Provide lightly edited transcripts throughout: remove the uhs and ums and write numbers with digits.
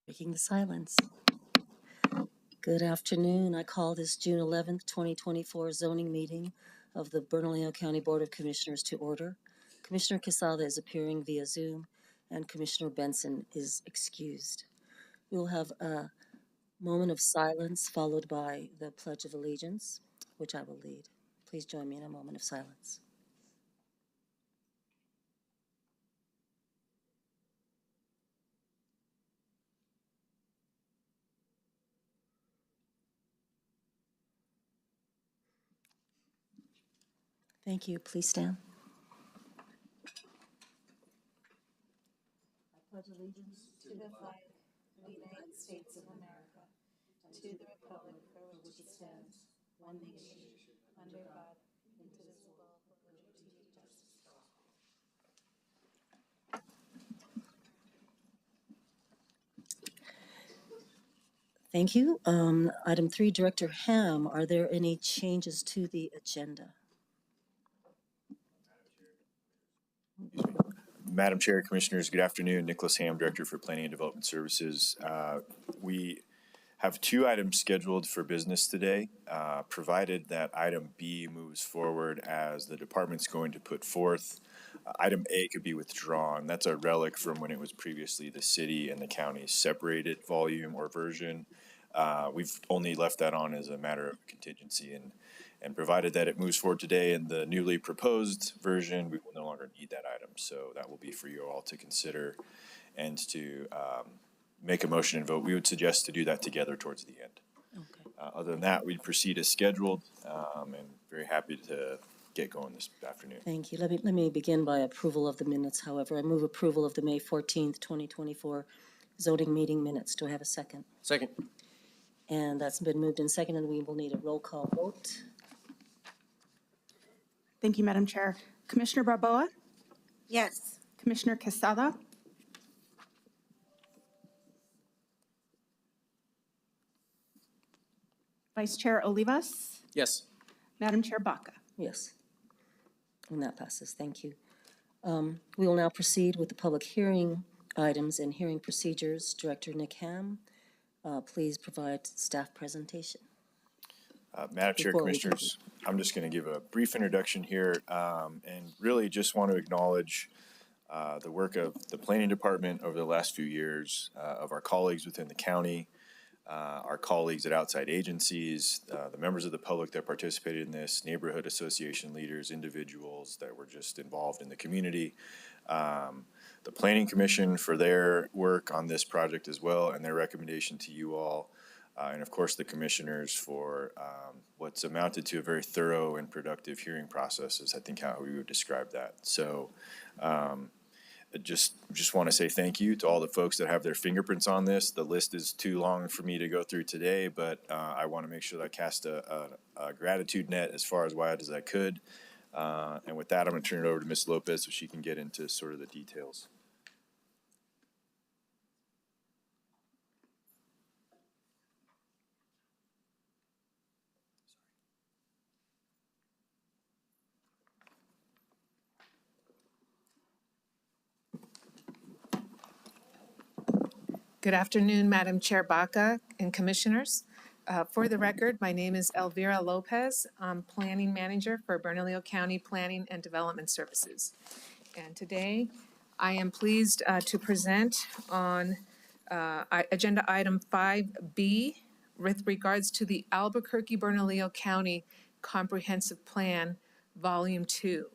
Breaking the silence. Good afternoon. I call this June 11th, 2024 zoning meeting of the Bernalillo County Board of Commissioners to order. Commissioner Quesada is appearing via Zoom and Commissioner Benson is excused. We will have a moment of silence followed by the Pledge of Allegiance, which I will lead. Please join me in a moment of silence. Thank you. Please stand. I pledge allegiance to the flag of the United States of America and to the republic for which it stands, one nation, under God, indivisible, with liberty and justice for all. Thank you. Item 3, Director Ham, are there any changes to the agenda? Madam Chair, Commissioners, good afternoon. Nicholas Ham, Director for Planning and Development Services. We have 2 items scheduled for business today, provided that item B moves forward as the department's going to put forth. Item A could be withdrawn. That's a relic from when it was previously the city and the county's separated volume or version. We've only left that on as a matter of contingency, and provided that it moves forward today in the newly proposed version, we will no longer need that item. So that will be for you all to consider and to make a motion and vote. We would suggest to do that together towards the end. Okay. Other than that, we'd proceed as scheduled, and very happy to get going this afternoon. Thank you. Let me begin by approval of the minutes. However, I move approval of the May 14th, 2024 zoning meeting minutes. Do I have a second? Second. And that's been moved and seconded. We will need a roll call vote. Thank you, Madam Chair. Commissioner Barboa? Yes. Commissioner Quesada? Vice Chair Olivas? Yes. Madam Chair Baca? Yes. And that passes. Thank you. We will now proceed with the public hearing items and hearing procedures. Director Nick Ham, please provide staff presentation. Madam Chair, Before we Commissioners, I'm just going to give a brief introduction here and really just want to acknowledge the work of the Planning Department over the last few years, of our colleagues within the county, our colleagues at outside agencies, the members of the public that participated in this, neighborhood association leaders, individuals that were just involved in the community, the Planning Commission for their work on this project as well and their recommendation to you all, and of course the commissioners for what's amounted to a very thorough and productive hearing process is I think how we would describe that. So just want to say thank you to all the folks that have their fingerprints on this. The list is too long for me to go through today, but I want to make sure that I cast a gratitude net as far as wide as I could. And with that, I'm going to turn it over to Ms. Lopez so she can get into sort of the details. Good afternoon, Madam Chair Baca and Commissioners. For the record, my name is Elvira Lopez. I'm Planning Manager for Bernalillo County Planning and Development Services. And today, I am pleased to present on Agenda Item 5B with regards to the Albuquerque-Bernalillo County Comprehensive Plan, Volume 2.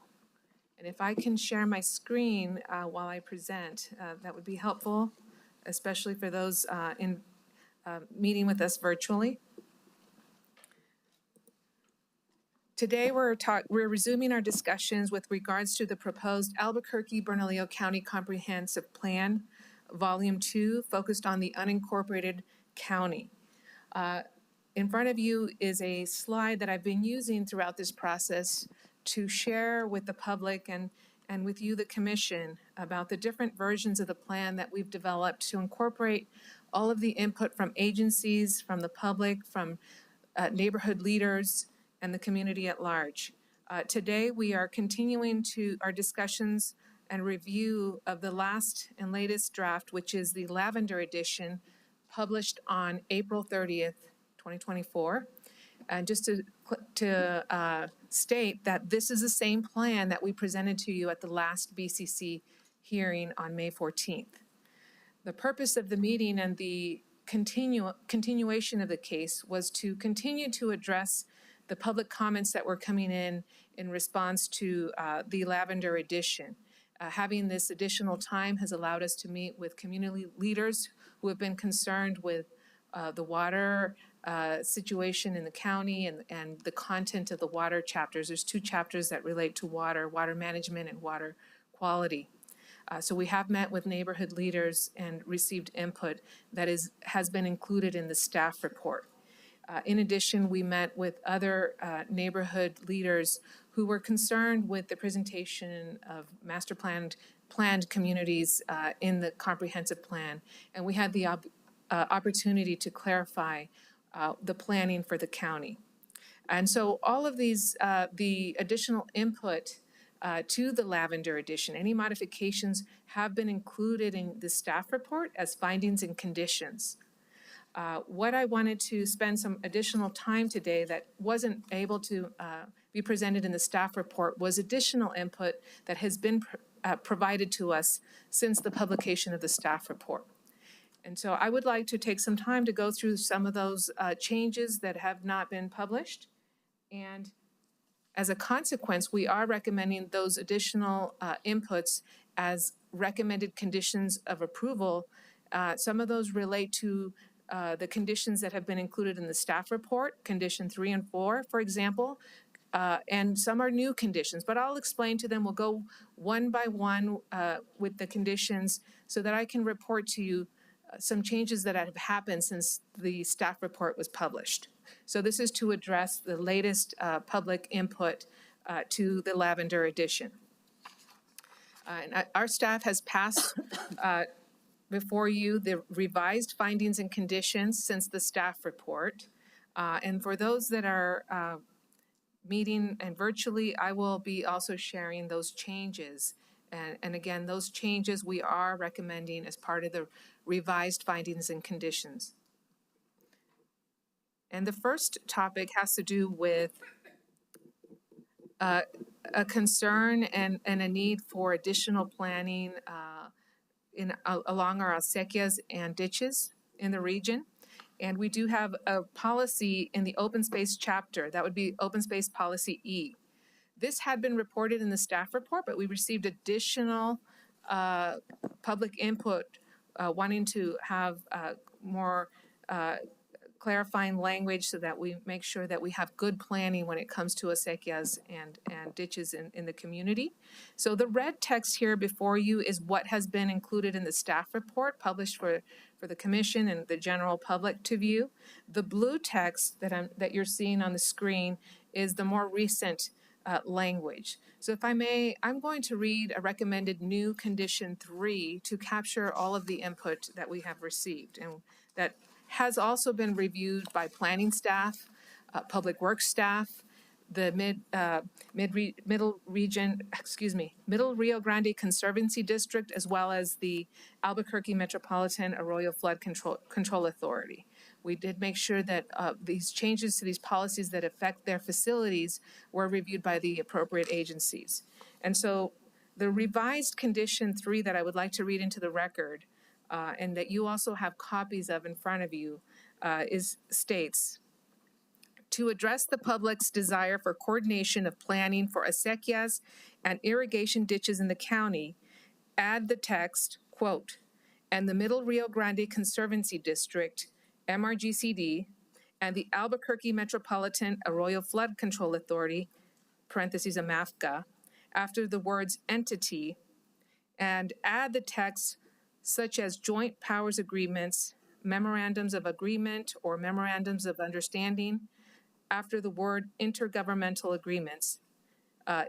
And if I can share my screen while I present, that would be helpful, especially for those in meeting with us virtually. Today, we're resuming our discussions with regards to the proposed Albuquerque-Bernalillo County Comprehensive Plan, Volume 2, focused on the unincorporated county. In front of you is a slide that I've been using throughout this process to share with the public and with you, the Commission, about the different versions of the plan that we've developed to incorporate all of the input from agencies, from the public, from neighborhood leaders, and the community at large. Today, we are continuing our discussions and review of the last and latest draft, which is the Lavender Edition published on April 30th, 2024. And just to state that this is the same plan that we presented to you at the last BCC hearing on May 14th. The purpose of the meeting and the continuation of the case was to continue to address the public comments that were coming in response to the Lavender Edition. Having this additional time has allowed us to meet with community leaders who have been concerned with the water situation in the county and the content of the water chapters. There's 2 chapters that relate to water management and water quality. So we have met with neighborhood leaders and received input that has been included in the staff report. In addition, we met with other neighborhood leaders who were concerned with the presentation of master planned communities in the comprehensive plan, and we had the opportunity to clarify the planning for the county. And so all of these, the additional input to the Lavender Edition, any modifications have been included in the staff report as findings and conditions. What I wanted to spend some additional time today that wasn't able to be presented in the staff report was additional input that has been provided to us since the publication of the staff report. And so I would like to take some time to go through some of those changes that have not been published. And as a consequence, we are recommending those additional inputs as recommended conditions of approval. Some of those relate to the conditions that have been included in the staff report, condition 3 and 4, for example, and some are new conditions, but I'll explain to them. We'll go one by one with the conditions so that I can report to you some changes that have happened since the staff report was published. So this is to address the latest public input to the Lavender Edition. And our staff has passed before you the revised findings and conditions since the staff report. And for those that are meeting and virtually, I will be also sharing those changes. And again, those changes we are recommending as part of the revised findings and conditions. And the first topic has to do with a concern and a need for additional planning along our acequias and ditches in the region. And we do have a policy in the open space chapter, that would be open space policy E. This had been reported in the staff report, but we received additional public input wanting to have more clarifying language so that we make sure that we have good planning when it comes to acequias and ditches in the community. So the red text here before you is what has been included in the staff report published for the commission and the general public to view. The blue text that you're seeing on the screen is the more recent language. So if I may, I'm going to read a recommended new condition 3 to capture all of the input that we have received and that has also been reviewed by planning staff, public works staff, the Middle Rio Grande Conservancy District, as well as the Albuquerque Metropolitan Arroyo Flood Control Authority. We did make sure that these changes to these policies that affect their facilities were reviewed by the appropriate agencies. And so the revised condition 3 that I would like to read into the record and that you also have copies of in front of you states, to address the public's desire for coordination of planning for acequias and irrigation ditches in the county, add the text, quote, and the Middle Rio Grande Conservancy District, MRGCD, and the Albuquerque Metropolitan Arroyo Flood Control Authority, parentheses AMAFCA, after the words entity, and add the text such as joint powers agreements, memorandums of agreement, or memorandums of understanding, after the word intergovernmental agreements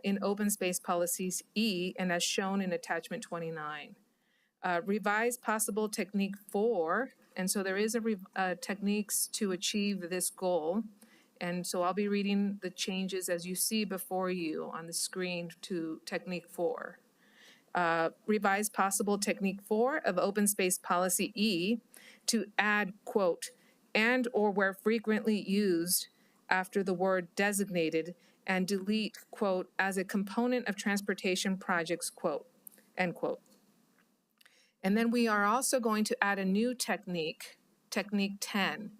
in open space policies E and as shown in attachment 29. Revise possible technique 4, and so there is techniques to achieve this goal. And so I'll be reading the changes as you see before you on the screen to technique 4. Revise possible technique 4 of open space policy E to add, quote, and or where frequently used after the word designated, and delete, quote, as a component of transportation projects, quote, end quote. And then we are also going to add a new technique, technique 10,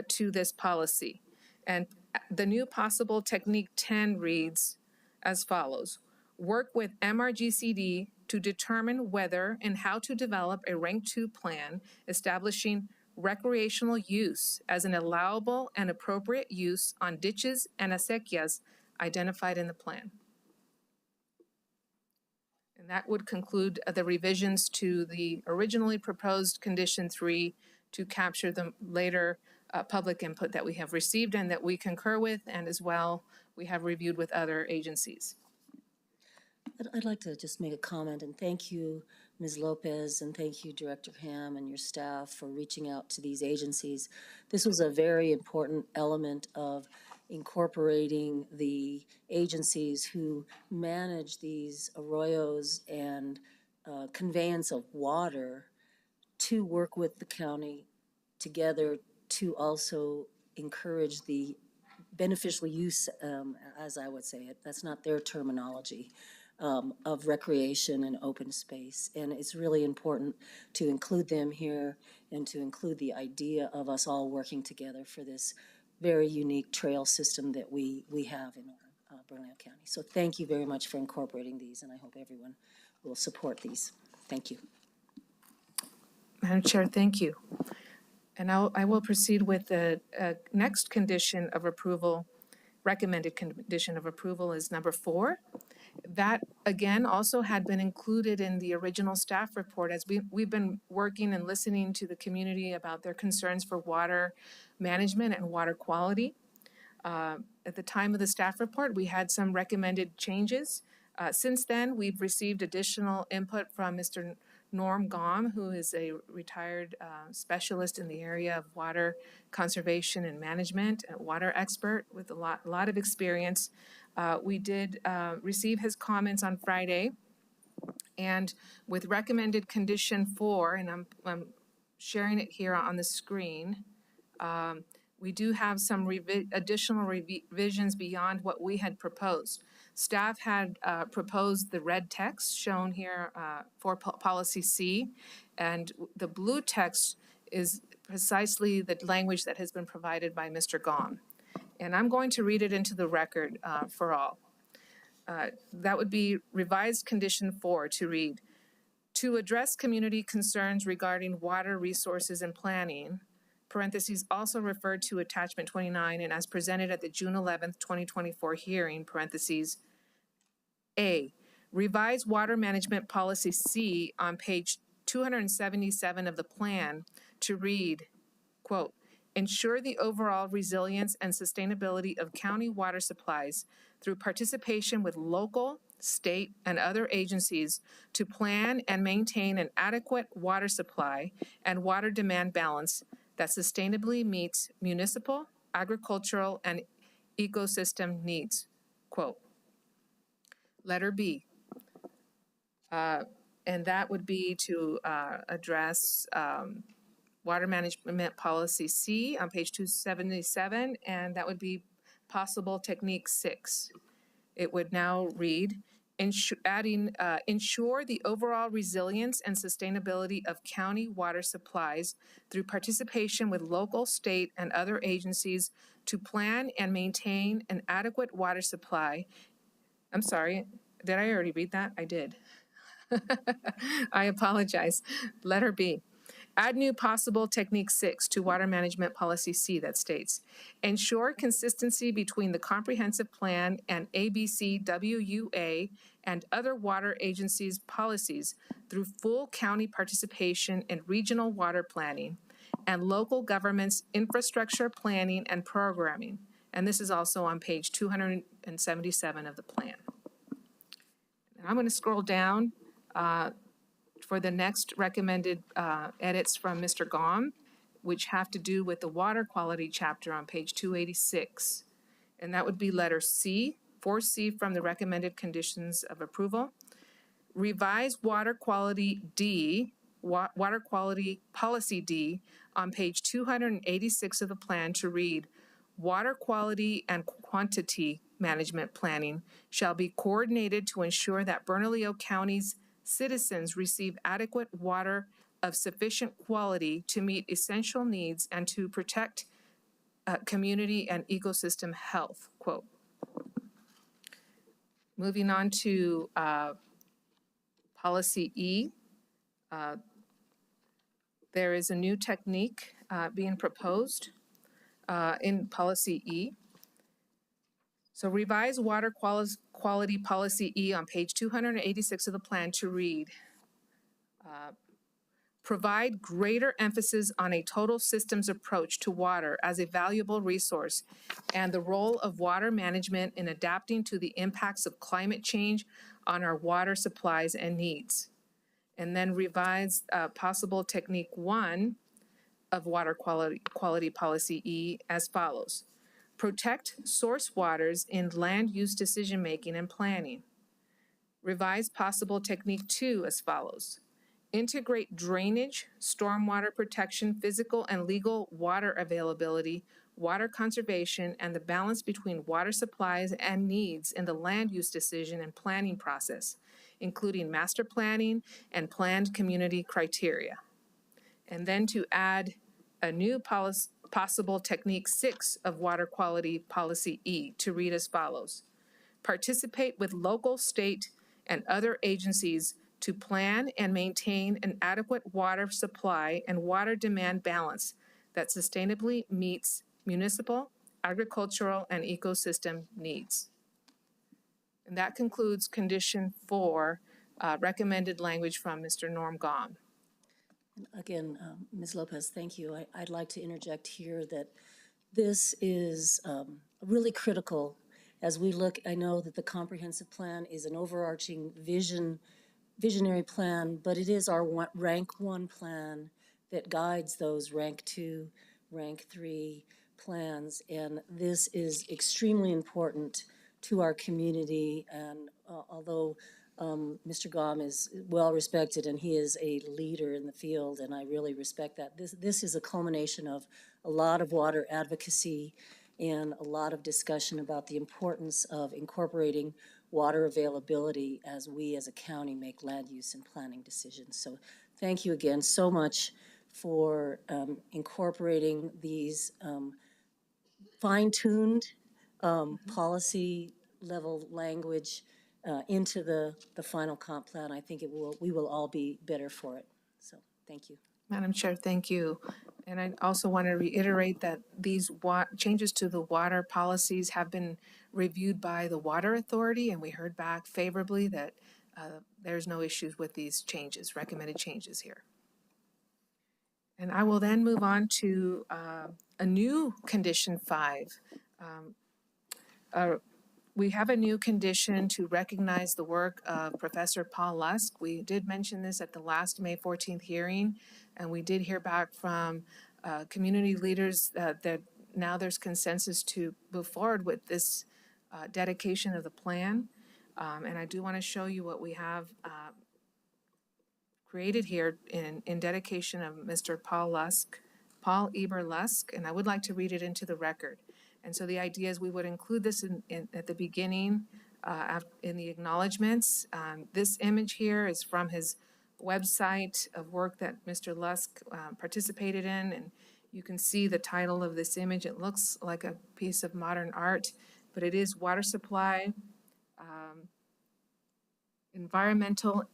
to this policy. And the new possible technique 10 reads as follows: work with MRGCD to determine whether and how to develop a rank 2 plan establishing recreational use as an allowable and appropriate use on ditches and acequias identified in the plan. And that would conclude the revisions to the originally proposed condition 3 to capture the later public input that we have received and that we concur with, and as well we have reviewed with other agencies. I'd like to just make a comment and thank you, Ms. Lopez, and thank you, Director Ham and your staff for reaching out to these agencies. This was a very important element of incorporating the agencies who manage these arroyos and conveyance of water to work with the county together to also encourage the beneficial use, as I would say it, that's not their terminology, of recreation and open space. And it's really important to include them here and to include the idea of us all working together for this very unique trail system that we have in our Bernalillo County. So thank you very much for incorporating these, and I hope everyone will support these. Thank you. Madam Chair, thank you. And I will proceed with the next condition of approval. Recommended condition of approval is number 4. That, again, also had been included in the original staff report as we've been working and listening to the community about their concerns for water management and water quality. At the time of the staff report, we had some recommended changes. Since then, we've received additional input from Mr. Norm Gaum, who is a retired specialist in the area of water conservation and management, a water expert with a lot of experience. We did receive his comments on Friday, and with recommended condition 4, and I'm sharing it here on the screen, we do have some additional revisions beyond what we had proposed. Staff had proposed the red text shown here for policy C, and the blue text is precisely the language that has been provided by Mr. Gaum. And I'm going to read it into the record for all. That would be revised condition 4 to read: to address community concerns regarding water resources and planning, parentheses, also referred to attachment 29 and as presented at the June 11th, 2024 hearing, parentheses, A, revise water management policy C on page 277 of the plan to read, quote, ensure the overall resilience and sustainability of county water supplies through participation with local, state, and other agencies to plan and maintain an adequate water supply and water demand balance that sustainably meets municipal, agricultural, and ecosystem needs, quote. Letter B, and that would be to address water management policy C on page 277, and that would be possible technique 6. It would now read, ensure the overall resilience and sustainability of county water supplies through participation with local, state, and other agencies to plan and maintain an adequate water supply. I'm sorry, did I already read that? I did. I apologize. Letter B. Add new possible technique 6 to water management policy C that states, ensure consistency between the comprehensive plan and ABCWUA and other water agencies' policies through full county participation in regional water planning and local government's infrastructure planning and programming. And this is also on page 277 of the plan. And I'm going to scroll down for the next recommended edits from Mr. Gaum, which have to do with the water quality chapter on page 286. And that would be letter C, 4C from the recommended conditions of approval. Revise water quality D, water quality policy D on page 286 of the plan to read, water quality and quantity management planning shall be coordinated to ensure that Bernalillo County's citizens receive adequate water of sufficient quality to meet essential needs and to protect community and ecosystem health, quote. Moving on to policy E, there is a new technique being proposed in policy E. So revise water quality policy E on page 286 of the plan to read, provide greater emphasis on a total systems approach to water as a valuable resource and the role of water management in adapting to the impacts of climate change on our water supplies and needs. And then revise possible technique 1 of water quality policy E as follows. Protect source waters in land use decision-making and planning. Revise possible technique 2 as follows. Integrate drainage, stormwater protection, physical and legal water availability, water conservation, and the balance between water supplies and needs in the land use decision and planning process, including master planning and planned community criteria. And then to add a new possible technique 6 of water quality policy E to read as follows. Participate with local, state, and other agencies to plan and maintain an adequate water supply and water demand balance that sustainably meets municipal, agricultural, and ecosystem needs. And that concludes condition 4, recommended language from Mr. Norm Gaum. Again, Ms. Lopez, thank you. I'd like to interject here that this is really critical as we look. I know that the comprehensive plan is an overarching visionary plan, but it is our rank 1 plan that guides those rank 2, rank 3 plans. And this is extremely important to our community. And although Mr. Gaum is well respected and he is a leader in the field, and I really respect that. This is a culmination of a lot of water advocacy and a lot of discussion about the importance of incorporating water availability as we as a county make land use and planning decisions. So thank you again so much for incorporating these fine-tuned policy level language into the final comp plan. I think we will all be better for it. So thank you. Madam Chair, thank you. And I also want to reiterate that these changes to the water policies have been reviewed by the Water Authority, and we heard back favorably that there's no issues with these changes, recommended changes here. And I will then move on to a new condition 5. We have a new condition to recognize the work of Professor Paul Lusk. We did mention this at the last May 14th hearing, and we did hear back from community leaders that now there's consensus to move forward with this dedication of the plan. And I do want to show you what we have created here in dedication of Mr. Paul Eber Lusk, and I would like to read it into the record. And so the idea is we would include this at the beginning in the acknowledgements. This image here is from his website of work that Mr. Lusk participated in, and you can see the title of this image. It looks like a piece of modern art, but it is Water Supply, Environmental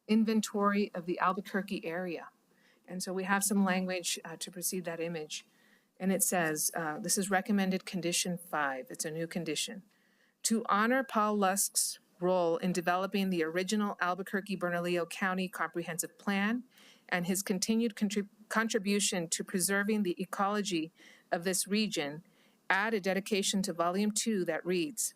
Inventory of the Albuquerque Area. And so we have some language to precede that image. And it says, this is recommended condition 5. It's a new condition. To honor Paul Lusk's role in developing the original Albuquerque-Bernalillo County Comprehensive Plan and his continued contribution to preserving the ecology of this region, add a dedication to Volume 2 that reads,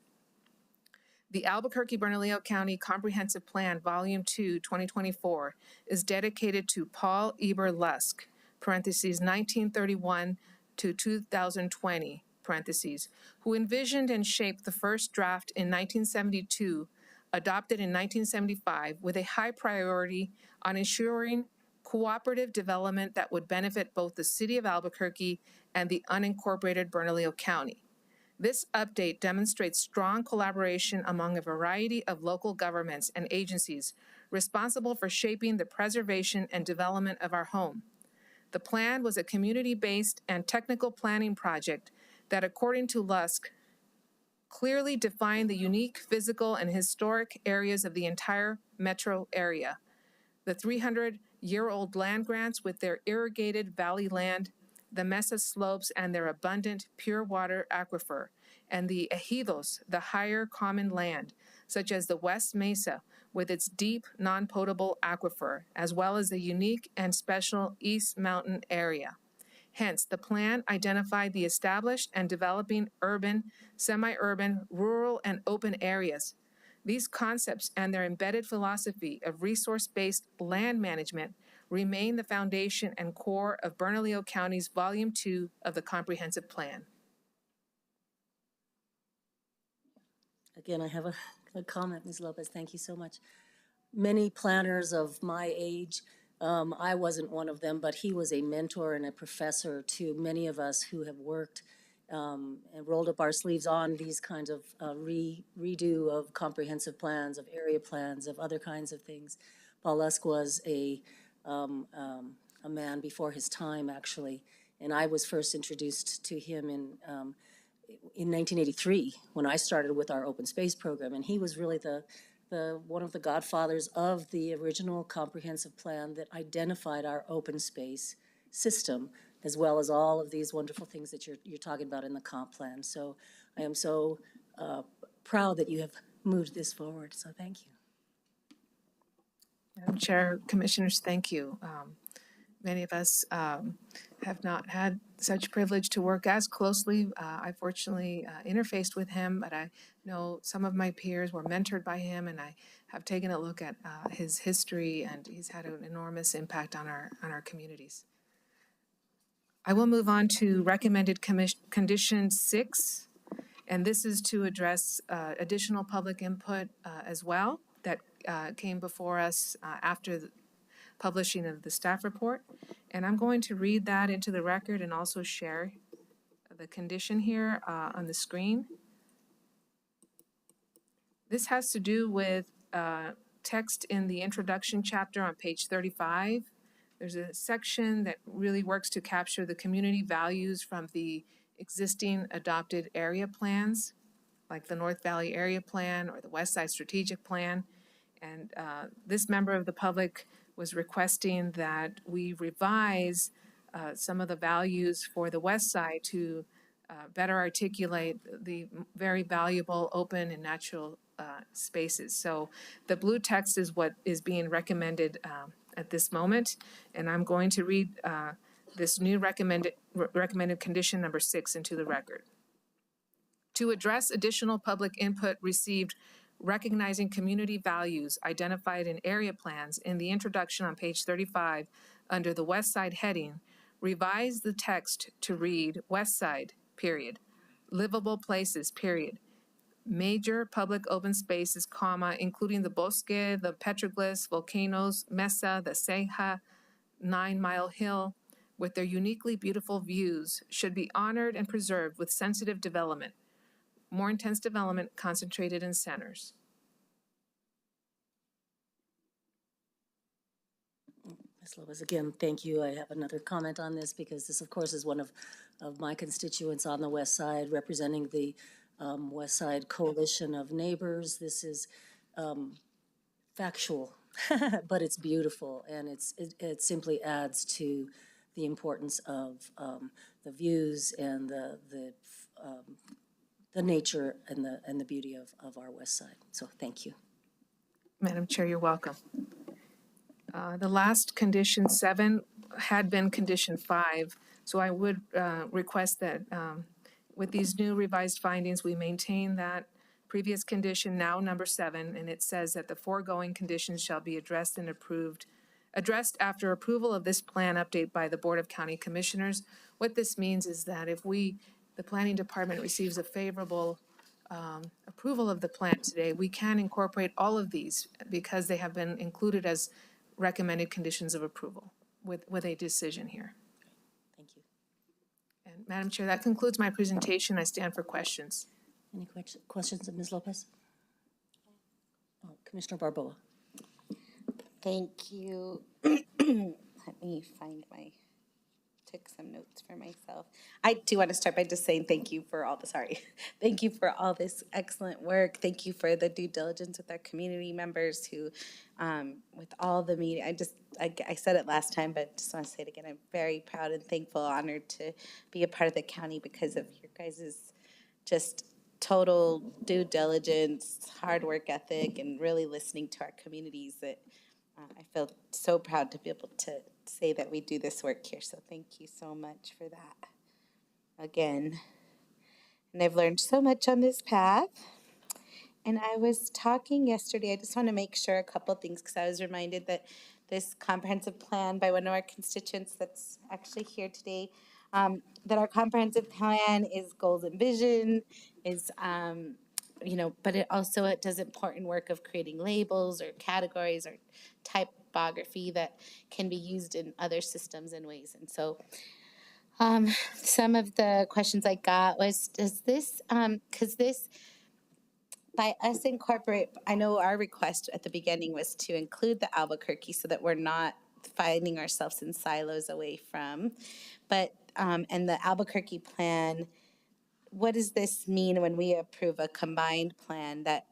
the Albuquerque-Bernalillo County Comprehensive Plan, Volume 2, 2024, is dedicated to Paul Eber Lusk, parentheses 1931 to 2020, parentheses, who envisioned and shaped the first draft in 1972 adopted in 1975 with a high priority on ensuring cooperative development that would benefit both the city of Albuquerque and the unincorporated Bernalillo County. This update demonstrates strong collaboration among a variety of local governments and agencies responsible for shaping the preservation and development of our home. The plan was a community-based and technical planning project that, according to Lusk, clearly defined the unique physical and historic areas of the entire metro area. The 300-year-old land grants with their irrigated valley land, the mesa slopes and their abundant pure water aquifer, and the ejidos, the higher common land, such as the West Mesa with its deep non-potable aquifer, as well as the unique and special East Mountain area. Hence, the plan identified the established and developing urban, semi-urban, rural, and open areas. These concepts and their embedded philosophy of resource-based land management remain the foundation and core of Bernalillo County's Volume 2 of the Comprehensive Plan. Again, I have a comment, Ms. Lopez. Thank you so much. Many planners of my age, I wasn't one of them, but he was a mentor and a professor to many of us who have worked and rolled up our sleeves on these kinds of redo of comprehensive plans, of area plans, of other kinds of things. Paul Lusk was a man before his time, actually, and I was first introduced to him in 1983 when I started with our open space program, and he was really the one of the godfathers of the original comprehensive plan that identified our open space system, as well as all of these wonderful things that you're talking about in the comp plan. So I am so proud that you have moved this forward. So thank you. Madam Chair, Commissioners, thank you. Many of us have not had such privilege to work as closely. I fortunately interfaced with him, but I know some of my peers were mentored by him, and I have taken a look at his history, and he's had an enormous impact on our communities. I will move on to recommended condition 6, and this is to address additional public input as well that came before us after the publishing of the staff report. And I'm going to read that into the record and also share the condition here on the screen. This has to do with text in the introduction chapter on page 35. There's a section that really works to capture the community values from the existing adopted area plans, like the North Valley Area Plan or the West Side Strategic Plan. And this member of the public was requesting that we revise some of the values for the West Side to better articulate the very valuable open and natural spaces. So the blue text is what is being recommended at this moment, and I'm going to read this new recommended condition number 6 into the record. To address additional public input received recognizing community values identified in area plans in the introduction on page 35 under the West Side heading, revise the text to read West Side, period, livable places, period, major public open spaces, comma, including the Bosque, the Petroglyphs, volcanoes, Mesa, the Ceja, 9 Mile Hill, with their uniquely beautiful views, should be honored and preserved with sensitive development. More intense development concentrated in centers. Ms. Lopez, again, thank you. I have another comment on this because this, of course, is one of my constituents on the West Side, representing the West Side Coalition of Neighbors. This is factual, but it's beautiful, and it simply adds to the importance of the views and the nature and the beauty of our West Side. So thank you. Madam Chair, you're welcome. The last condition 7 had been condition 5, so I would request that with these new revised findings, we maintain that previous condition, now number 7, and it says that the foregoing conditions shall be addressed after approval of this plan update by the Board of County Commissioners. What this means is that if the Planning Department receives a favorable approval of the plan today, we can incorporate all of these because they have been included as recommended conditions of approval with a decision here. Thank you. And Madam Chair, that concludes my presentation. I stand for questions. Any questions of Ms. Lopez? Commissioner Barboa. Thank you. Let me find took some notes for myself. I do want to start by just saying thank you for all thank you for all this excellent work. Thank you for the due diligence with our community members who, with all the meeting, I said it last time, but just want to say it again. I'm very proud and thankful, honored to be a part of the county because of your guys' just total due diligence, hard work ethic, and really listening to our communities. That I feel so proud to be able to say that we do this work here. So thank you so much for that again. And I've learned so much on this path. And I was talking yesterday, I just want to make sure a couple things because I was reminded that this comprehensive plan by one of our constituents that's actually here today, that our comprehensive plan is goals and vision, is but it does important work of creating labels or categories or typography that can be used in other systems and ways. And so some of the questions I got was, does this, because this, by us incorporate, I know our request at the beginning was to include the Albuquerque so that we're not finding ourselves in silos away from, but, and the Albuquerque plan, what does this mean when we approve a combined plan that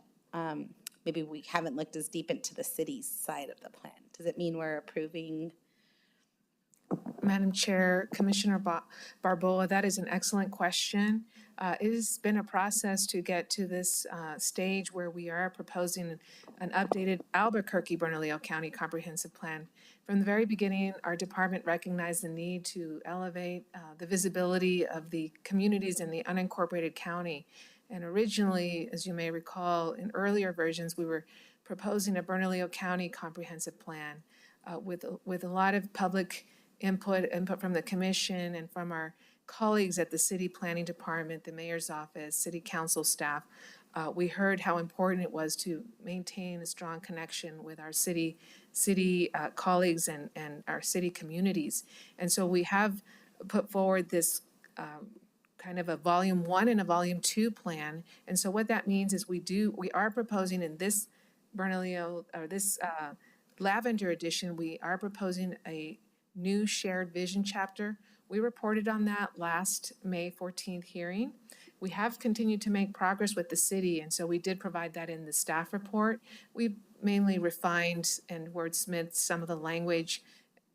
maybe we haven't looked as deep into the city's side of the plan? Does it mean we're approving? Madam Chair, Commissioner Barboa, that is an excellent question. It has been a process to get to this stage where we are proposing an updated Albuquerque-Bernalillo County Comprehensive Plan. From the very beginning, our department recognized the need to elevate the visibility of the communities in the unincorporated county. And originally, as you may recall, in earlier versions, we were proposing a Bernalillo County Comprehensive Plan with a lot of public input from the commission and from our colleagues at the city planning department, the mayor's office, city council staff. We heard how important it was to maintain a strong connection with our city colleagues and our city communities. And so we have put forward this kind of a volume 1 and a volume 2 plan. And so what that means is we are proposing in this Bernalillo, or this Lavender edition, we are proposing a new shared vision chapter. We reported on that last May 14th hearing. We have continued to make progress with the city, and so we did provide that in the staff report. We mainly refined and wordsmithed some of the language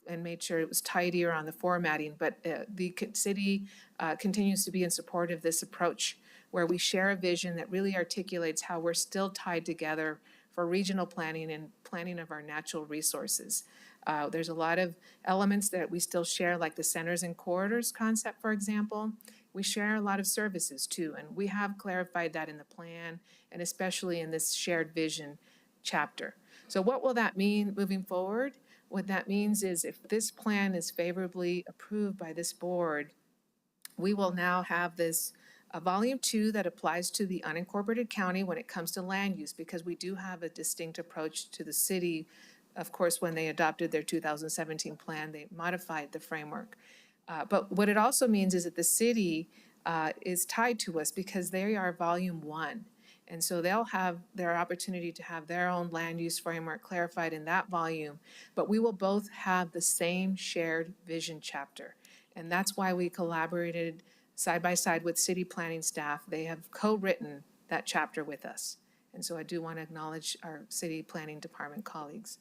and made sure it was tidier on the formatting, but the city continues to be in support of this approach where we share a vision that really articulates how we're still tied together for regional planning and planning of our natural resources. There's a lot of elements that we still share, like the centers and corridors concept, for example. We share a lot of services too, and we have clarified that in the plan and especially in this shared vision chapter. So what will that mean moving forward? What that means is if this plan is favorably approved by this board, we will now have this volume 2 that applies to the unincorporated county when it comes to land use, because we do have a distinct approach to the city. Of course, when they adopted their 2017 plan, they modified the framework. But what it also means is that the city is tied to us because they are volume 1. And so they'll have their opportunity to have their own land use framework clarified in that volume, but we will both have the same shared vision chapter. And that's why we collaborated side by side with city planning staff. They have co-written that chapter with us. And so I do want to acknowledge our city planning department colleagues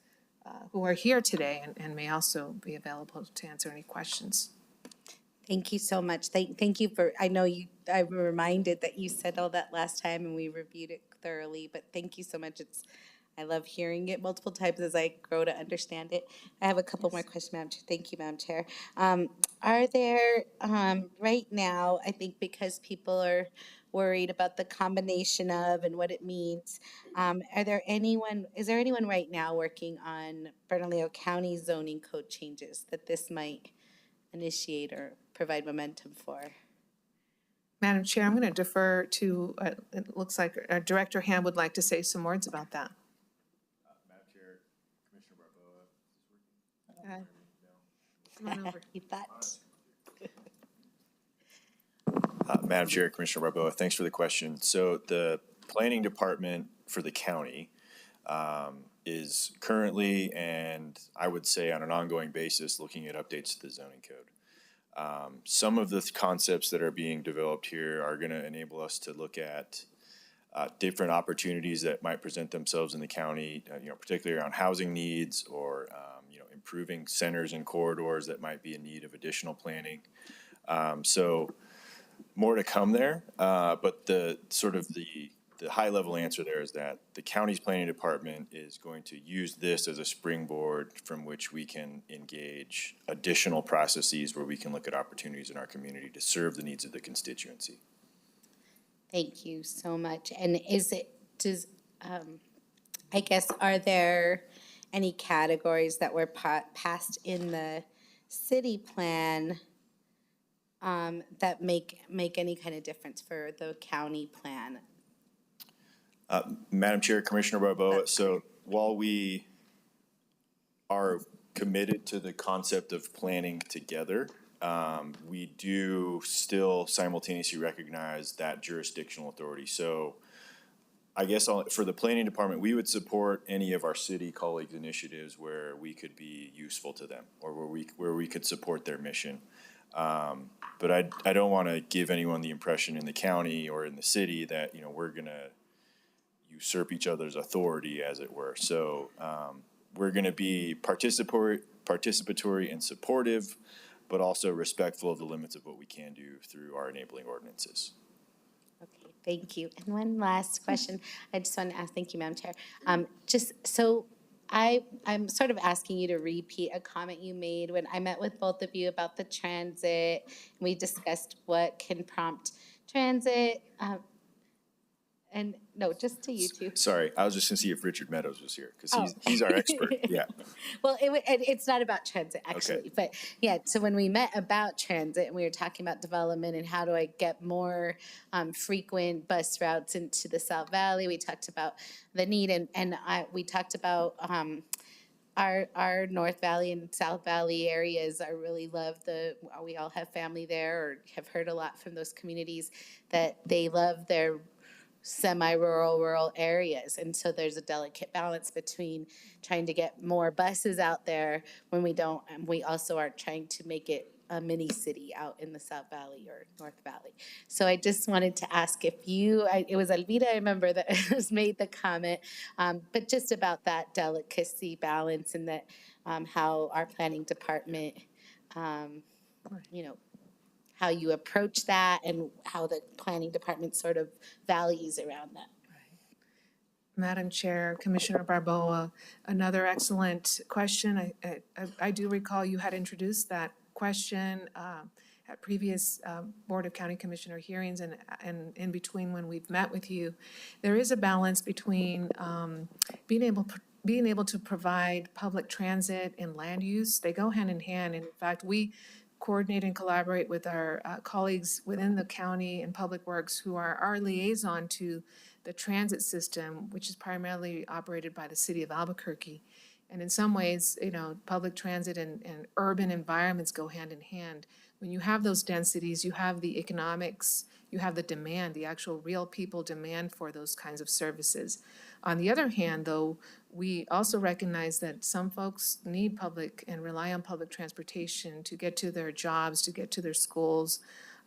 who are here today and may also be available to answer any questions. Thank you so much. Thank you for, I'm reminded that you said all that last time and we reviewed it thoroughly, but thank you so much. I love hearing it multiple times as I grow to understand it. I have a couple more questions, Madam Chair. Thank you, Madam Chair. Are there, right now, I think because people are worried about the combination of and what it means, is there anyone right now working on Bernalillo County zoning code changes that this might initiate or provide momentum for? Madam Chair, I'm going to defer to, it looks like Director Ham would like to say some words about that. Madam Chair, Commissioner Barboa. Come on over. You thought? Madam Chair, Commissioner Barboa, thanks for the question. So the planning department for the county is currently, and I would say on an ongoing basis, looking at updates to the zoning code. Some of the concepts that are being developed here are going to enable us to look at different opportunities that might present themselves in the county, particularly around housing needs or, improving centers and corridors that might be in need of additional planning. So more to come there, but the high level answer there is that the county's planning department is going to use this as a springboard from which we can engage additional processes where we can look at opportunities in our community to serve the needs of the constituency. Thank you so much. And I guess, are there any categories that were passed in the city plan that make any kind of difference for the county plan? Madam Chair, Commissioner Barboa, so while we are committed to the concept of planning together, we do still simultaneously recognize that jurisdictional authority. So I guess for the planning department, we would support any of our city colleagues' initiatives where we could be useful to them or where we could support their mission. But I don't want to give anyone the impression in the county or in the city that, we're going to usurp each other's authority, as it were. So we're going to be participatory and supportive, but also respectful of the limits of what we can do through our enabling ordinances. Okay, thank you. And one last question. I just want to ask, thank you, Madam Chair. Just so I'm sort of asking you to repeat a comment you made when I met with both of you about the transit. We discussed what can prompt transit. And no, just to you two. Sorry, I was just going to see if Richard Meadows was here because he's our expert. Yeah. Well, it's not about transit, actually. Okay. But yeah, so when we met about transit and we were talking about development and how do I get more frequent bus routes into the South Valley, we talked about the need we talked about our North Valley and South Valley areas. I really love we all have family there or have heard a lot from those communities that they love their semi-rural, rural areas. And so there's a delicate balance between trying to get more buses out there when we don't, and we also are trying to make it a mini city out in the South Valley or North Valley. So I just wanted to ask if it was Alvita, I remember, that has made the comment, but just about that delicacy balance and that how our planning department, how you approach that and how the planning department sort of values around that. Madam Chair, Commissioner Barboa, another excellent question. I do recall you had introduced that question at previous Board of County Commissioner hearings and in between when we've met with you. There is a balance between being able to provide public transit and land use. They go hand in hand. And in fact, we coordinate and collaborate with our colleagues within the county and Public Works who are our liaison to the transit system, which is primarily operated by the city of Albuquerque. And in some ways, public transit and urban environments go hand in hand. When you have those densities, you have the economics, you have the demand, the actual real people demand for those kinds of services. On the other hand, though, we also recognize that some folks need public and rely on public transportation to get to their jobs, to get to their schools.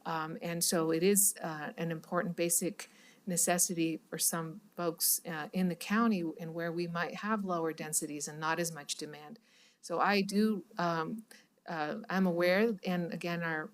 And so it is an important basic necessity for some folks in the county and where we might have lower densities and not as much demand. So I do, I'm aware, and again, our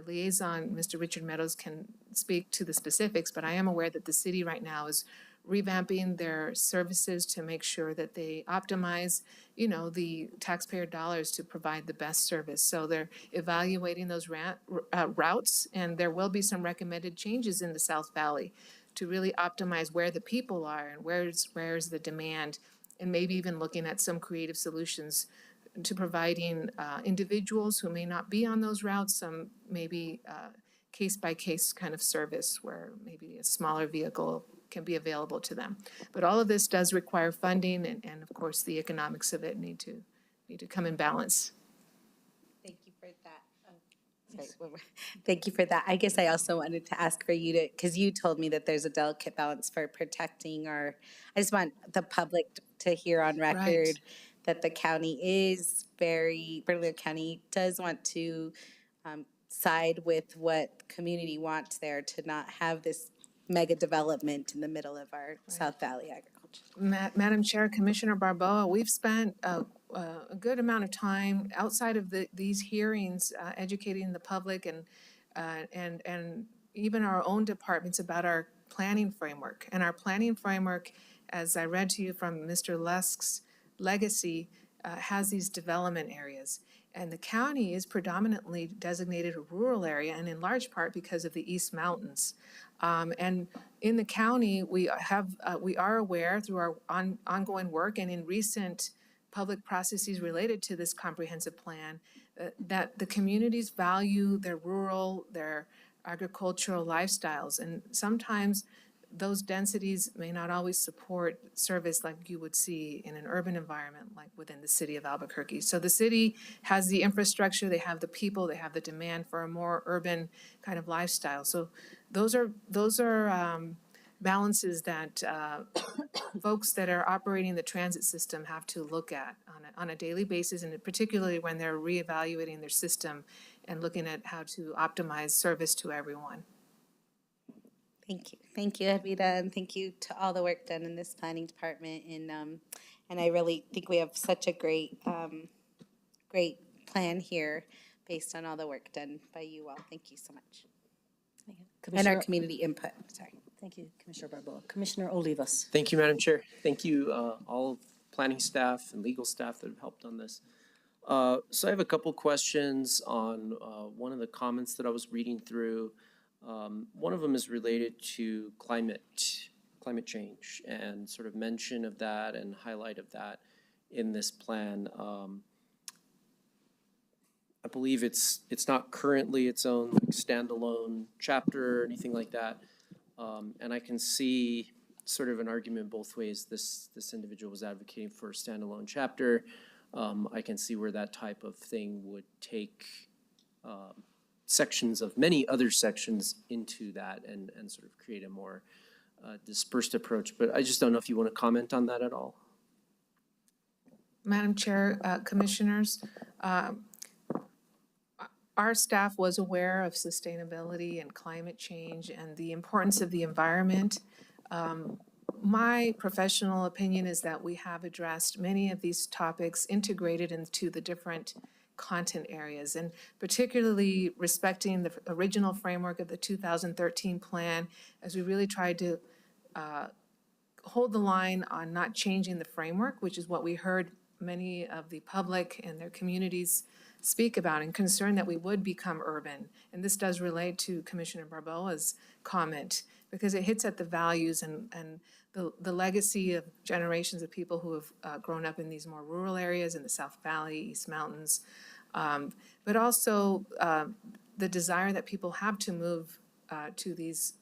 liaison, Mr. Richard Meadows, can speak to the specifics, but I am aware that the city right now is revamping their services to make sure that they optimize, the taxpayer dollars to provide the best service. So they're evaluating those routes, and there will be some recommended changes in the South Valley to really optimize where the people are and where's the demand, and maybe even looking at some creative solutions to providing individuals who may not be on those routes some maybe case-by-case kind of service where maybe a smaller vehicle can be available to them. But all of this does require funding, and of course, the economics of it need to come in balance. Thank you for that. Sorry, one more. Thank you for that. I guess I also wanted to ask for you to, because you told me that there's a delicate balance for protecting our, I just want the public to hear on record that the county is Bernalillo County does want to side with what community wants there to not have this mega development in the middle of our South Valley agriculture. Madam Chair, Commissioner Barboa, we've spent a good amount of time outside of these hearings educating the public and even our own departments about our planning framework. And our planning framework, as I read to you from Mr. Lusk's legacy, has these development areas. And the county is predominantly designated a rural area, and in large part because of the East Mountains. And in the county, we are aware through our ongoing work and in recent public processes related to this comprehensive plan that the communities value their rural, their agricultural lifestyles. And sometimes those densities may not always support service like you would see in an urban environment like within the city of Albuquerque. So the city has the infrastructure, they have the people, they have the demand for a more urban kind of lifestyle. So those are balances that folks that are operating the transit system have to look at on a daily basis, and particularly when they're reevaluating their system and looking at how to optimize service to everyone. Thank you. Thank you, Edwina, and thank you to all the work done in this planning department. And I really think we have such a great plan here based on all the work done by you all. Thank you so much. And our Commissioner, community input, sorry. thank you, Commissioner Barboa. Commissioner Olivas. Thank you, Madam Chair. Thank you, all of planning staff and legal staff that have helped on this. So I have a couple questions on one of the comments that I was reading through. One of them is related to climate change and sort of mention of that and highlight of that in this plan. I believe it's not currently its own like standalone chapter or anything like that. And I can see sort of an argument both ways. This individual was advocating for a standalone chapter. I can see where that type of thing would take sections of many other sections into that and sort of create a more dispersed approach. But I just don't know if you want to comment on that at all. Madam Chair, Commissioners, our staff was aware of sustainability and climate change and the importance of the environment. My professional opinion is that we have addressed many of these topics integrated into the different content areas, and particularly respecting the original framework of the 2013 plan, as we really tried to hold the line on not changing the framework, which is what we heard many of the public and their communities speak about, and concern that we would become urban. And this does relate to Commissioner Barboa's comment, because it hits at the values and the legacy of generations of people who have grown up in these more rural areas in the South Valley, East Mountains, but also the desire that people have to move to these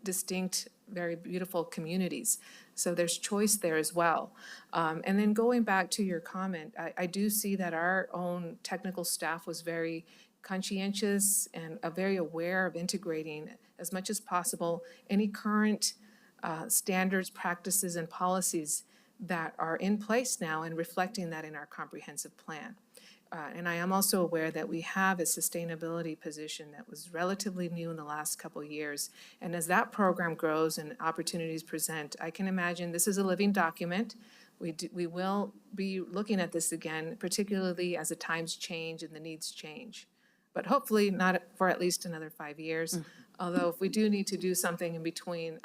distinct, very beautiful communities. So there's choice there as well. And then going back to your comment, I do see that our own technical staff was very conscientious and very aware of integrating as much as possible any current standards, practices, and policies that are in place now and reflecting that in our comprehensive plan. And I am also aware that we have a sustainability position that was relatively new in the last couple of years. And as that program grows and opportunities present, I can imagine this is a living document. We will be looking at this again, particularly as the times change and the needs change. But hopefully not for at least another 5 years. Although if we do need to do something in between,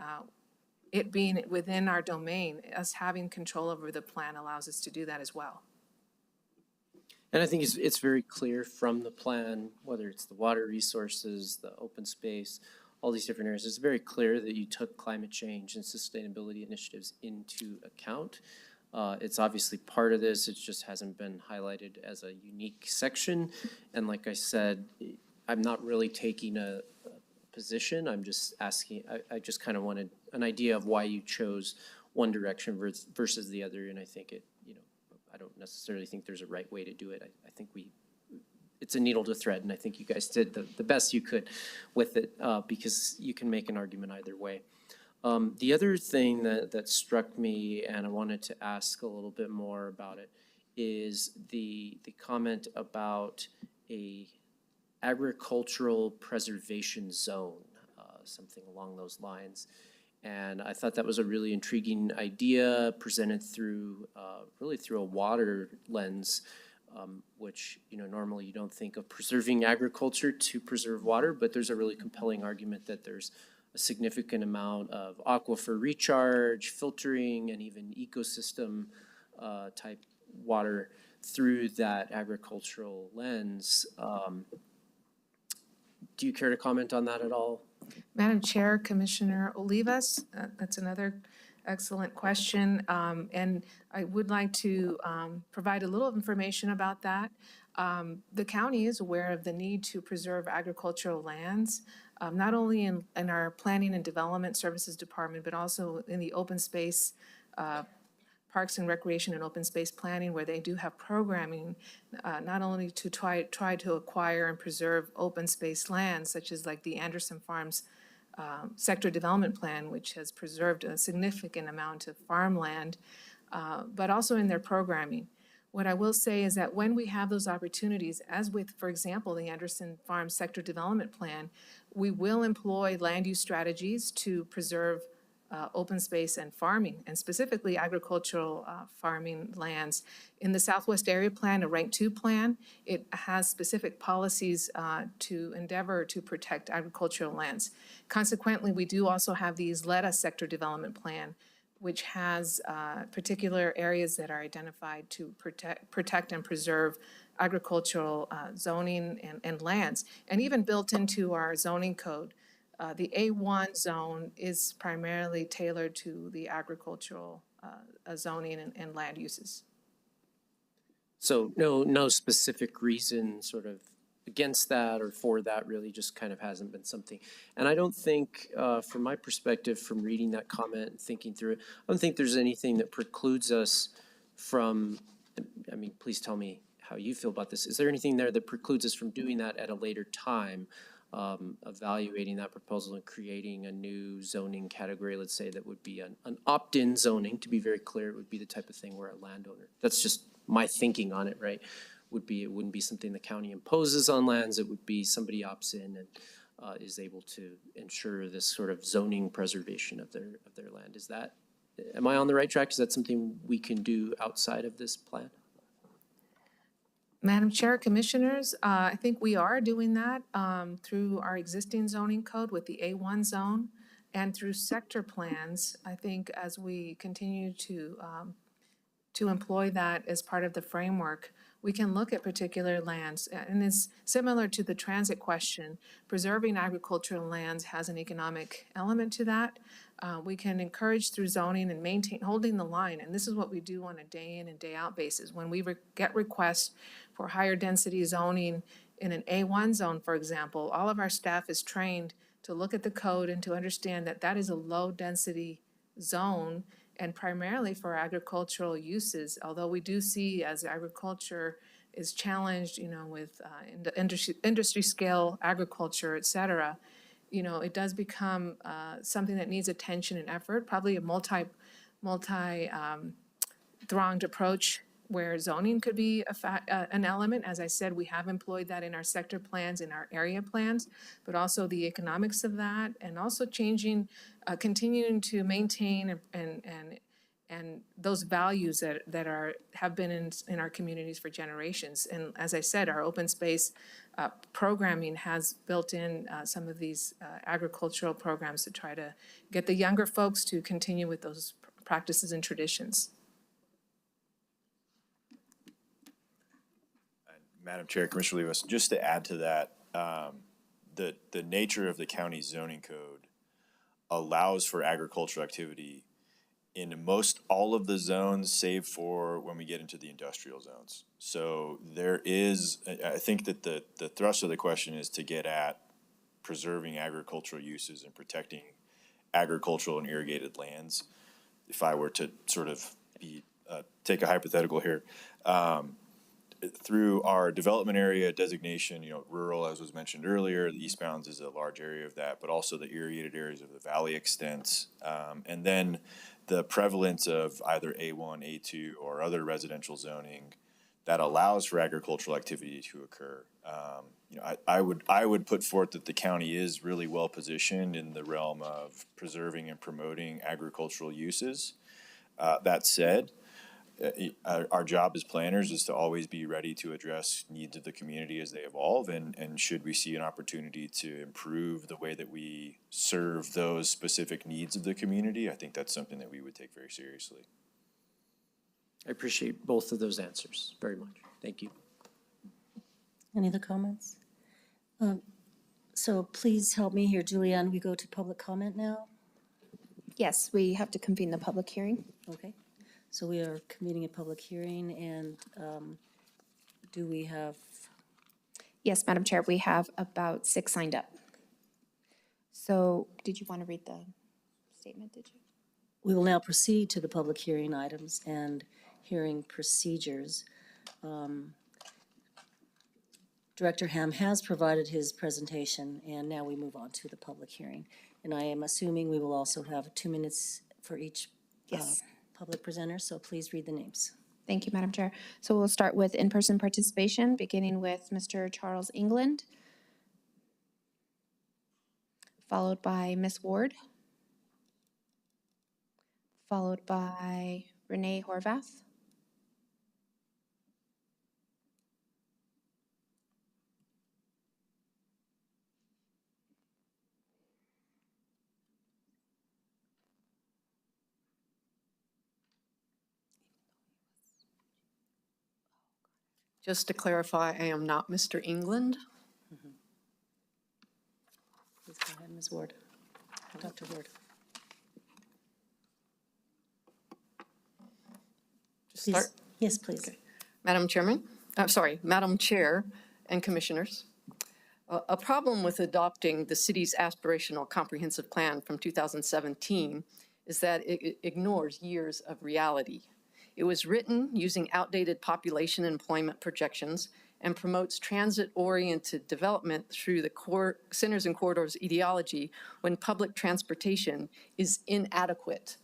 it being within our domain, us having control over the plan allows us to do that as well. And I think it's very clear from the plan, whether it's the water resources, the open space, all these different areas, it's very clear that you took climate change and sustainability initiatives into account. It's obviously part of this, it just hasn't been highlighted as a unique section. And like I said, I'm not really taking a position. I'm just asking, I just kind of wanted an idea of why you chose one direction versus the other. And I think it, I don't necessarily think there's a right way to do it. I think it's a needle to thread, and I think you guys did the best you could with it, because you can make an argument either way. The other thing that struck me, and I wanted to ask a little bit more about it, is the comment about a agricultural preservation zone, something along those lines. And I thought that was a really intriguing idea presented through, really through a water lens, which, normally you don't think of preserving agriculture to preserve water, but there's a really compelling argument that there's a significant amount of aquifer recharge, filtering, and even ecosystem type water through that agricultural lens. Do you care to comment on that at all? Madam Chair, Commissioner Olivas, that's another excellent question. And I would like to provide a little information about that. The county is aware of the need to preserve agricultural lands, not only in our Planning and Development Services Department, but also in the open space, Parks and Recreation and Open Space Planning, where they do have programming, not only to try to acquire and preserve open space lands, such as like the Anderson Farms Sector Development Plan, which has preserved a significant amount of farmland, but also in their programming. What I will say is that when we have those opportunities, as with, for example, the Anderson Farms Sector Development Plan, we will employ land use strategies to preserve open space and farming, and specifically agricultural farming lands. In the Southwest Area Plan, a Rank 2 plan, it has specific policies to endeavor to protect agricultural lands. Consequently, we do also have these LEDA Sector Development Plan, which has particular areas that are identified to protect and preserve agricultural zoning and lands, and even built into our zoning code. The A1 zone is primarily tailored to the agricultural zoning and land uses. So no specific reason sort of against that or for that, really just kind of hasn't been something. And I don't think, from my perspective, from reading that comment and thinking through it, I don't think there's anything that precludes us from, I mean, please tell me how you feel about this. Is there anything there that precludes us from doing that at a later time? Evaluating that proposal and creating a new zoning category, let's say that would be an opt-in zoning. To be very clear, it would be the type of thing where a landowner, that's just my thinking on it, right? It wouldn't be something the county imposes on lands. It would be somebody opts in and is able to ensure this sort of zoning preservation of their land. Am I on the right track? Is that something we can do outside of this plan? Madam Chair, Commissioners, I think we are doing that through our existing zoning code with the A1 zone and through sector plans. I think as we continue to employ that as part of the framework, we can look at particular lands. And it's similar to the transit question. Preserving agricultural lands has an economic element to that. We can encourage through zoning and holding the line. And this is what we do on a day in and day out basis. When we get requests for higher density zoning in an A1 zone, for example, all of our staff is trained to look at the code and to understand that that is a low density zone and primarily for agricultural uses. Although we do see as agriculture is challenged, with industry scale agriculture, et cetera, it does become something that needs attention and effort, probably a multi-thronged approach where zoning could be an element. As I said, we have employed that in our sector plans, in our area plans, but also the economics of that, and also continuing to maintain and those values that have been in our communities for generations. And as I said, our open space programming has built in some of these agricultural programs to try to get the younger folks to continue with those practices and traditions. Madam Chair, Commissioner Olivas, just to add to that, the nature of the county zoning code allows for agricultural activity in most all of the zones, save for when we get into the industrial zones. So there is, I think that the thrust of the question is to get at preserving agricultural uses and protecting agricultural and irrigated lands. If I were to sort of take a hypothetical here, through our development area designation, rural, as was mentioned earlier, the East Bounds is a large area of that, but also the irrigated areas of the valley extents. And then the prevalence of either A1, A2, or other residential zoning that allows for agricultural activity to occur. I would put forth that the county is really well positioned in the realm of preserving and promoting agricultural uses. That said, our job as planners is to always be ready to address needs of the community as they evolve, and should we see an opportunity to improve the way that we serve those specific needs of the community, I think that's something that we would take very seriously. I appreciate both of those answers very much. Thank you. Any other comments? So please help me here, Julianne. We go to public comment now. Yes, we have to convene the public hearing. Okay. So we are convening a public hearing, and do we have, Yes, Madam Chair, we have about 6 signed up. So did you want to read the statement, did you? we will now proceed to the public hearing items and hearing procedures. Director Ham has provided his presentation, and now we move on to the public hearing. And I am assuming we will also have 2 minutes for each Yes. public presenter, so please read the names. Thank you, Madam Chair. So we'll start with in-person participation, beginning with Mr. Charles England, followed by Ms. Ward, followed by Renee Horvath, Just to clarify, I am not Mr. England. Please go ahead, Ms. Ward. Dr. Ward. Just Please. start. Yes, please. Okay. Madam Chair and Commissioners. A problem with adopting the city's aspirational comprehensive plan from 2017 is that it ignores years of reality. It was written using outdated population and employment projections and promotes transit-oriented development through the centers and corridors ideology when public transportation is inadequate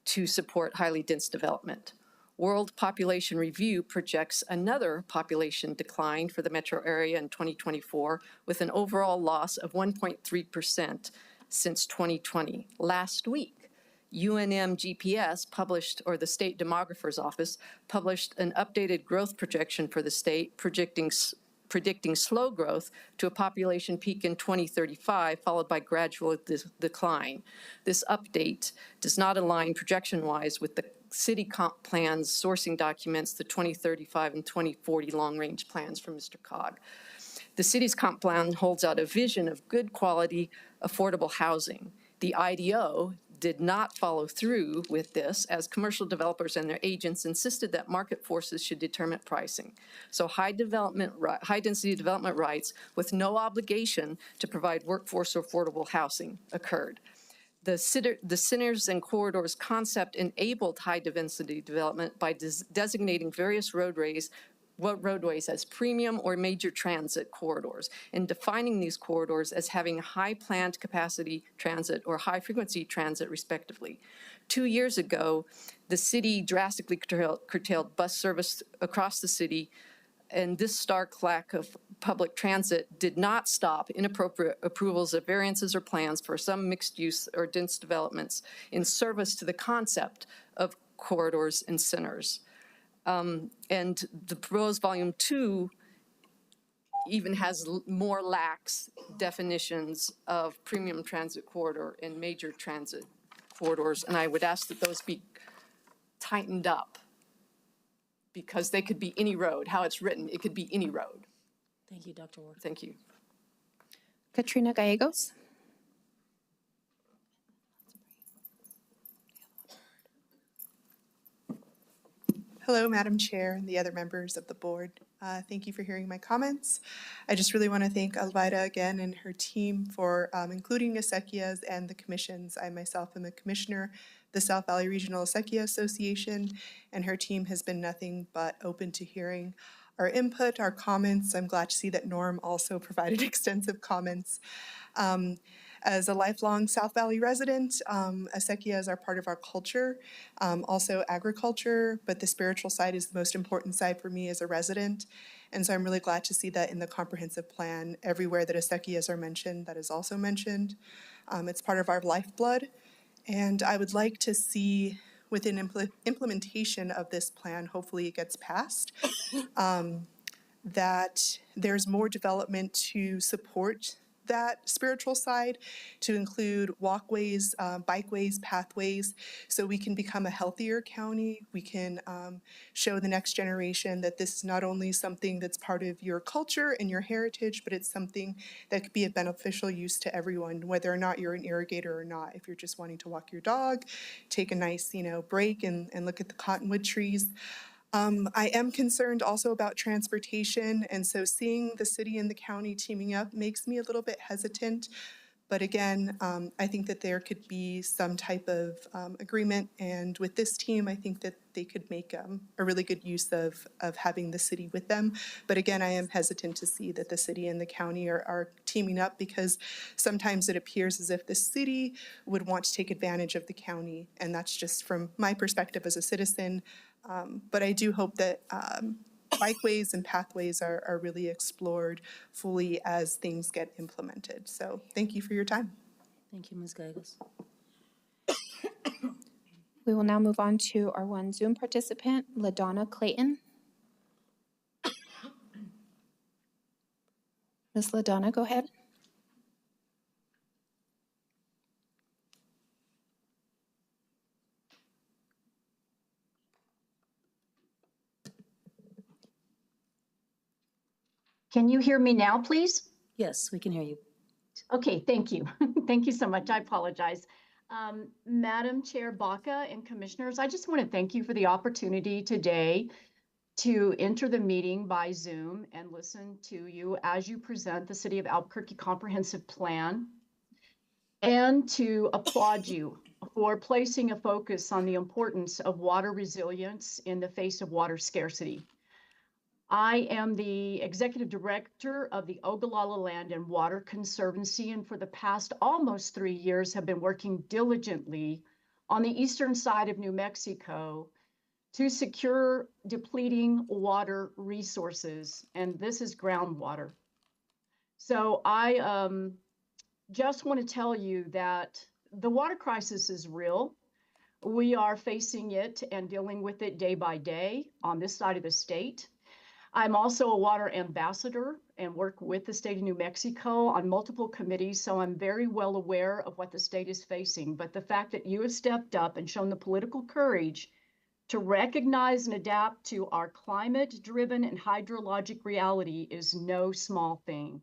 to support highly dense development. World Population Review projects another population decline for the metro area in 2024 with an overall loss of 1.3% since 2020. Last week, UNM GPS published, or the State Demographer's Office, published an updated growth projection for the state, predicting slow growth to a population peak in 2035, followed by gradual decline. This update does not align projection-wise with the city comp plan's sourcing documents, the 2035 and 2040 long-range plans from Mr. Cog. The city's comp plan holds out a vision of good quality, affordable housing. The IDO did not follow through with this, as commercial developers and their agents insisted that market forces should determine pricing. So high density development rights with no obligation to provide workforce or affordable housing occurred. The centers and corridors concept enabled high density development by designating various roadways as premium or major transit corridors, and defining these corridors as having high planned capacity transit or high frequency transit respectively. 2 years ago, the city drastically curtailed bus service across the city, and this stark lack of public transit did not stop inappropriate approvals of variances or plans for some mixed use or dense developments in service to the concept of corridors and centers. And the proposed volume 2 even has more lax definitions of premium transit corridor and major transit corridors. And I would ask that those be tightened up, because they could be any road. How it's written, it could be any road. Thank you, Dr. Ward. Thank you. Katrina Gallegos. Hello, Madam Chair and the other members of the board. Thank you for hearing my comments. I just really want to thank Alvaira again and her team for including acequias and the commissions. I myself am a commissioner, the South Valley Regional Acequia Association, and her team has been nothing but open to hearing our input, our comments. I'm glad to see that Norm also provided extensive comments. As a lifelong South Valley resident, acequias are part of our culture, also agriculture, but the spiritual side is the most important side for me as a resident. And so I'm really glad to see that in the comprehensive plan, everywhere that acequias are mentioned, that is also mentioned. It's part of our lifeblood. And I would like to see within implementation of this plan, hopefully it gets passed, that there's more development to support that spiritual side, to include walkways, bikeways, pathways, so we can become a healthier county. We can show the next generation that this is not only something that's part of your culture and your heritage, but it's something that could be of beneficial use to everyone, whether or not you're an irrigator or not. If you're just wanting to walk your dog, take a nice, break and look at the cottonwood trees. I am concerned also about transportation, and so seeing the city and the county teaming up makes me a little bit hesitant. But again, I think that there could be some type of agreement, and with this team, I think that they could make a really good use of having the city with them. But again, I am hesitant to see that the city and the county are teaming up, because sometimes it appears as if the city would want to take advantage of the county, and that's just from my perspective as a citizen. But I do hope that bikeways and pathways are really explored fully as things get implemented. So thank you for your time. Thank you, Ms. Gallegos. We will now move on to our one Zoom participant, LaDonna Clayton. Ms. LaDonna, go ahead. Can you hear me now, please? Yes, we can hear you. Okay, thank you. Thank you so much. I apologize. Madam Chair Baca and Commissioners, I just want to thank you for the opportunity today to enter the meeting by Zoom and listen to you as you present the City of Albuquerque Comprehensive Plan, and to applaud you for placing a focus on the importance of water resilience in the face of water scarcity. I am the executive director of the Ogallala Land and Water Conservancy, and for the past almost 3 years have been working diligently on the eastern side of New Mexico to secure depleting water resources, and this is groundwater. So I just want to tell you that the water crisis is real. We are facing it and dealing with it day by day on this side of the state. I'm also a water ambassador and work with the state of New Mexico on multiple committees, so I'm very well aware of what the state is facing. But the fact that you have stepped up and shown the political courage to recognize and adapt to our climate-driven and hydrologic reality is no small thing.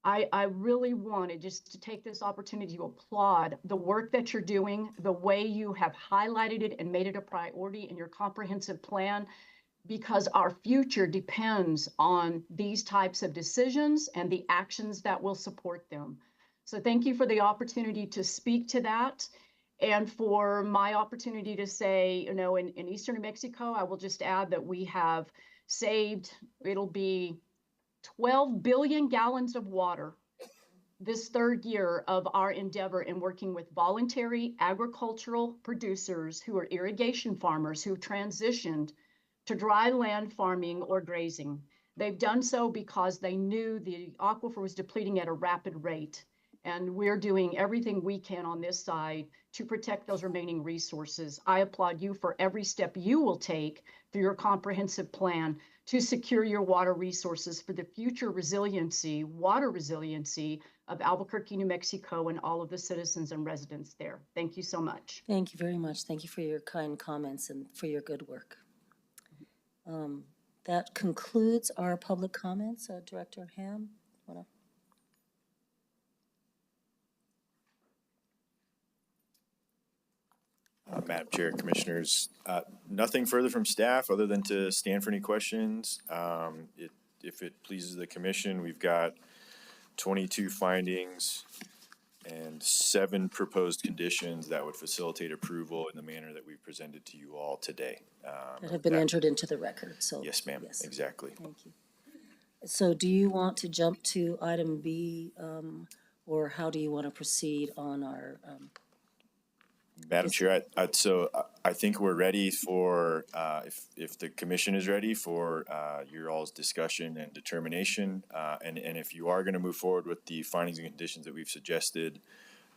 I really wanted just to take this opportunity to applaud the work that you're doing, the way you have highlighted it and made it a priority in your comprehensive plan, because our future depends on these types of decisions and the actions that will support them. So thank you for the opportunity to speak to that, and for my opportunity to say, in eastern New Mexico, I will just add that we have saved, it'll be 12 billion gallons of water this third year of our endeavor in working with voluntary agricultural producers who are irrigation farmers who transitioned to dry land farming or grazing. They've done so because they knew the aquifer was depleting at a rapid rate. And we're doing everything we can on this side to protect those remaining resources. I applaud you for every step you will take through your comprehensive plan to secure your water resources for the future resiliency, water resiliency of Albuquerque, New Mexico, and all of the citizens and residents there. Thank you so much. Thank you very much. Thank you for your kind comments and for your good work. That concludes our public comments. Director Ham, wanna? Madam Chair, Commissioners, nothing further from staff other than to stand for any questions. If it pleases the commission, we've got 22 findings and 7 proposed conditions that would facilitate approval in the manner that we've presented to you all today. That have been entered into the record, so. Yes, ma'am, yes. exactly. Thank you. So do you want to jump to item B, or how do you want to proceed on our, Madam Chair, I think we're ready for, if the commission is ready for your all's discussion and determination. And if you are going to move forward with the findings and conditions that we've suggested,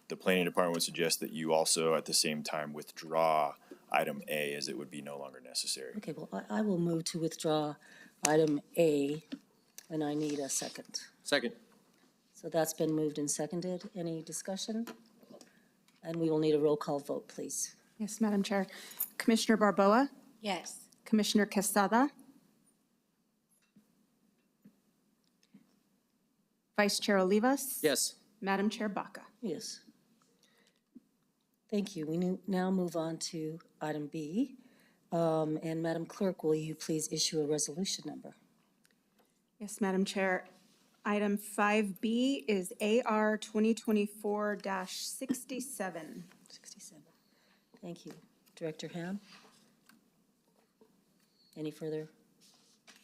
the planning department would suggest that you also at the same time withdraw item A, as it would be no longer necessary. okay, well, I will move to withdraw item A, and I need a second. Second. So that's been moved and seconded. Any discussion? And we will need a roll call vote, please. Yes, Madam Chair. Commissioner Barboa, Yes. Commissioner Quesada, Vice Chair Olivas. Yes. Madam Chair Baca. Yes. Thank you. We now move on to item B. And Madam Clerk, will you please issue a resolution number? Yes, Madam Chair. Item 5B is AR 2024-67. 67. Thank you. Director Ham? Any further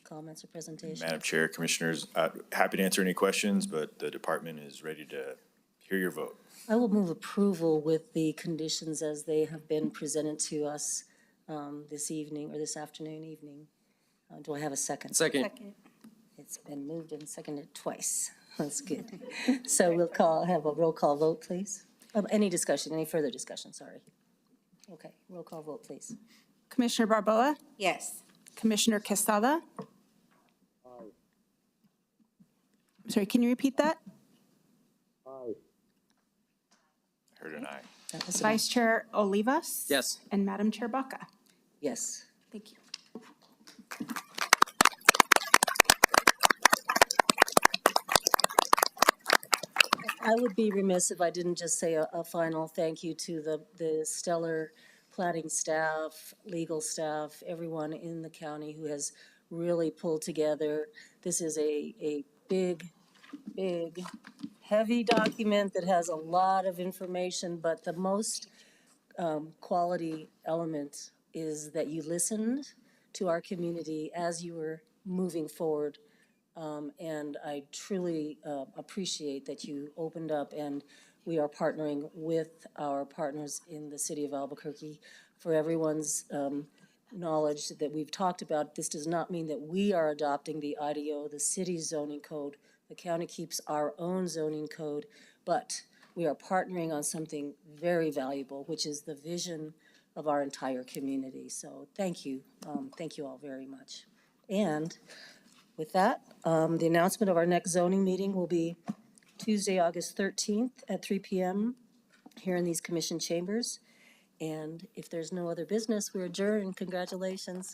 comments or presentation? Madam Chair, Commissioners, happy to answer any questions, but the department is ready to hear your vote. I will move approval with the conditions as they have been presented to us this evening or this afternoon. Do I have a second? Second. It's been moved and seconded twice. That's good. So we'll have a roll call vote, please. Any discussion, any further discussion, sorry. Okay, roll call vote, please. Commissioner Barboa, Yes. Commissioner Quesada. Sorry, can you repeat that? Heard an aye. That was Vice Chair Olivas. Yes. And Madam Chair Baca. yes. Thank you. I would be remiss if I didn't just say a final thank you to the stellar planning staff, legal staff, everyone in the county who has really pulled together. This is a big, heavy document that has a lot of information, but the most quality element is that you listened to our community as you were moving forward. And I truly appreciate that you opened up, and we are partnering with our partners in the city of Albuquerque. For everyone's knowledge that we've talked about, this does not mean that we are adopting the IDO, the city's zoning code. The county keeps our own zoning code, but we are partnering on something very valuable, which is the vision of our entire community. So thank you. Thank you all very much. And with that, the announcement of our next zoning meeting will be Tuesday, August 13th at 3 p.m. here in these commission chambers. And if there's no other business, we're adjourned. Congratulations.